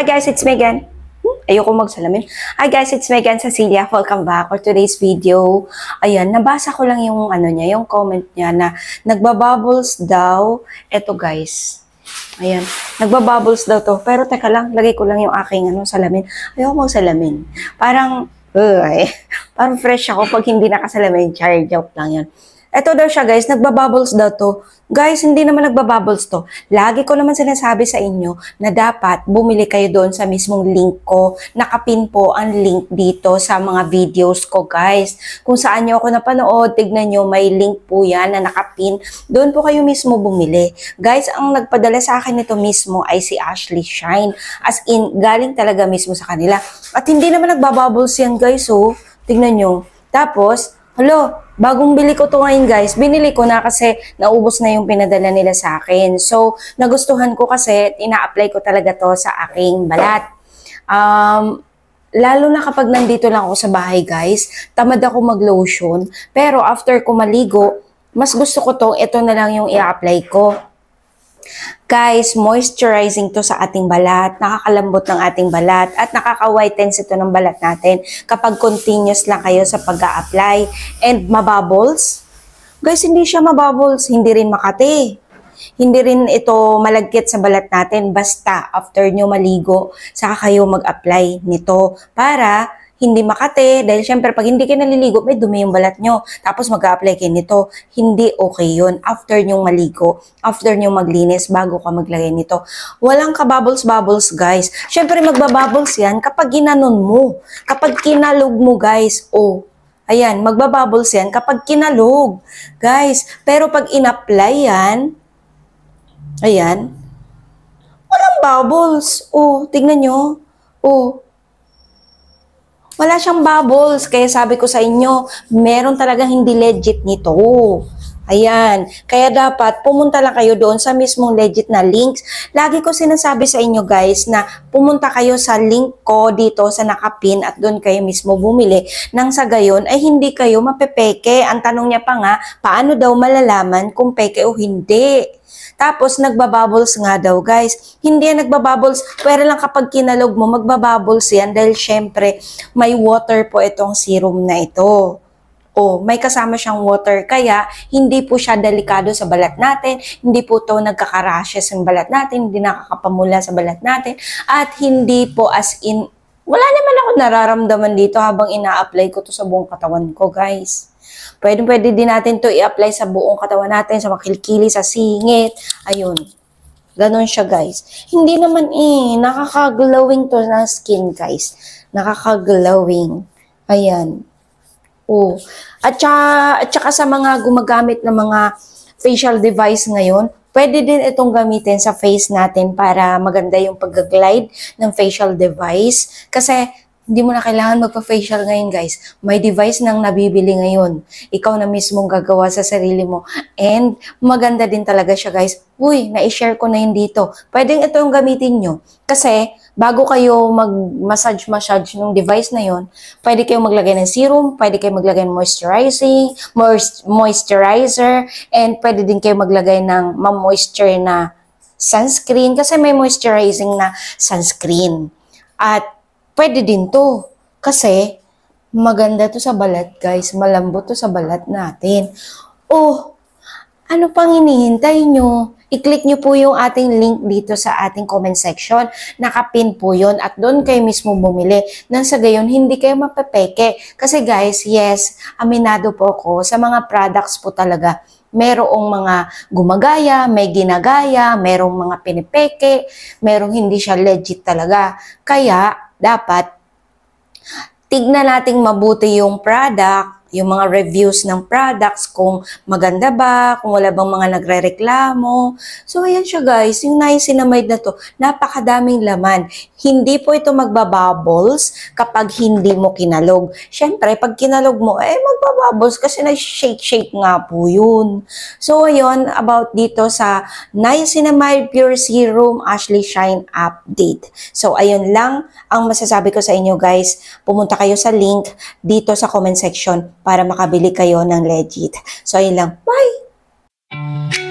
Hi guys, it's Megan. Ayoko magsalamin. Hi guys, it's Megan Cecilia. Welcome back for today's video. Ayan, nabasa ko lang yung niya, yung comment niya na nagbabubbles daw. Eto guys. Ayan, nagbabubbles daw to. Pero teka lang, lagay ko lang yung aking salamin. Ayoko magsalamin. Parang fresh ako pag hindi nakasalamin. Char, joke lang yun. Eto daw siya guys, nagbabubbles daw to. Guys, hindi naman nagbabubbles to. Lagi ko naman sinasabi sa inyo na dapat bumili kayo doon sa mismong link ko. Nakapin po ang link dito sa mga videos ko guys. Kung saan nyo ako napanood, tignan nyo, may link po yan na nakapin. Doon po kayo mismo bumili. Guys, ang nagpadala sa akin nito mismo ay si Ashley Shine. As in, galing talaga mismo sa kanila. At hindi naman nagbabubbles yan guys, oh. Tignan nyo. Tapos, bagong bili ko to ngayon guys. Binili ko na kasi naubos na yung pinadala nila sa akin. So, nagustuhan ko kasi ina-apply ko talaga to sa aking balat. Lalo na kapag nandito lang ako sa bahay guys, tamad ako mag-lotion. Pero after ko maligo, mas gusto ko to, ito na lang yung i-apply ko. Guys, moisturizing to sa ating balat, nakakalambot ng ating balat, at nakaka-whitens ito ng balat natin kapag continuous lang kayo sa pag-a-apply. And mabubbles? Guys, hindi siya mabubbles, hindi rin makati. Hindi rin ito malagkit sa balat natin, basta after nyo maligo, saka kayo mag-apply nito para hindi makate, dahil syempre pag hindi kayo naliligo, may dumi yung balat nyo. Tapos mag-a-apply kayo nito. Hindi okay yun. After nyo maligo, after nyo maglinis, bago ka maglagay nito. Walang ka-bubbles-bubbles, guys. Syempre magbabubbles yan kapag ginanon mo. Kapag kinalog mo, guys, ayan, magbabubbles yan kapag kinalog. Guys, pero pag in-apply yan, ayan, walang bubbles. Tignan nyo. Wala siyang bubbles, kaya sabi ko sa inyo, meron talagang hindi legit nito. Ayan, kaya dapat pumunta lang kayo doon sa mismong legit na links. Lagi ko sinasabi sa inyo guys na pumunta kayo sa link ko dito sa nakapin at doon kayo mismo bumili. Nang sa gayon ay hindi kayo mapepeke. Ang tanong niya pa nga, paano daw malalaman kung peke o hindi? Tapos, nagbabubbles nga daw, guys. Hindi yan nagbabubbles, pero lang kapag kinalog mo, magbabubbles yan dahil syempre, may water po itong serum na ito. May kasama siyang water, kaya hindi po siya delikado sa balat natin, hindi po ito nagkaka-rashes sa balat natin, hindi nakakapamula sa balat natin, at hindi po as in, wala naman ako nararamdaman dito habang ina-apply ko to sa buong katawan ko, guys. Pwede din natin to i-apply sa buong katawan natin, sa makilkili, sa singit. Ayun. Ganon siya, guys. Hindi naman nakaka-glowing to na skin, guys. Nakaka-glowing. Ayan. At saka sa mga gumagamit ng mga facial device ngayon, pwede din itong gamitin sa face natin para maganda yung pag-glide ng facial device. Kasi hindi mo na kailangan magpa-facial ngayon, guys. May device nang nabibili ngayon. Ikaw na mismong gagawa sa sarili mo. And maganda din talaga siya, guys. Na-share ko na yun dito. Pwedeng ito yung gamitin nyo. Kasi bago kayo mag-massage ng device na yun, pwede kayong maglagay ng serum, pwede kayong maglagay ng moisturizer, and pwede din kayong maglagay ng ma-moisture na sunscreen kasi may moisturizing na sunscreen. At pwede din to. Kasi, maganda to sa balat, guys. Malambot to sa balat natin. Ano pang hinihintay nyo? I-click nyo po yung ating link dito sa ating comment section. Nakapin po yun. At doon kayo mismo bumili. Nang sa gayon, hindi kayo mapepeke. Kasi guys, yes, aminado po ako sa mga products po talaga. Merong mga gumagaya, may ginagaya, merong mga pinipeke, merong hindi siya legit talaga. Kaya, dapat tignan nating mabuti yung product, yung mga reviews ng products, kung maganda ba, kung wala bang mga nagre-reklamo. So, ayan siya guys, yung niacinamide na to, napakadaming laman. Hindi po ito magbabubbles kapag hindi mo kinalog. Siyempre, pag kinalog mo, magbabubbles kasi na-shake-shake nga po yun. So, ayun, about dito sa Niacinamide Pure Serum Ashley Shine Update. So, ayun lang ang masasabi ko sa inyo guys. Pumunta kayo sa link dito sa comment section para makabili kayo ng legit. So, ayun lang. Bye!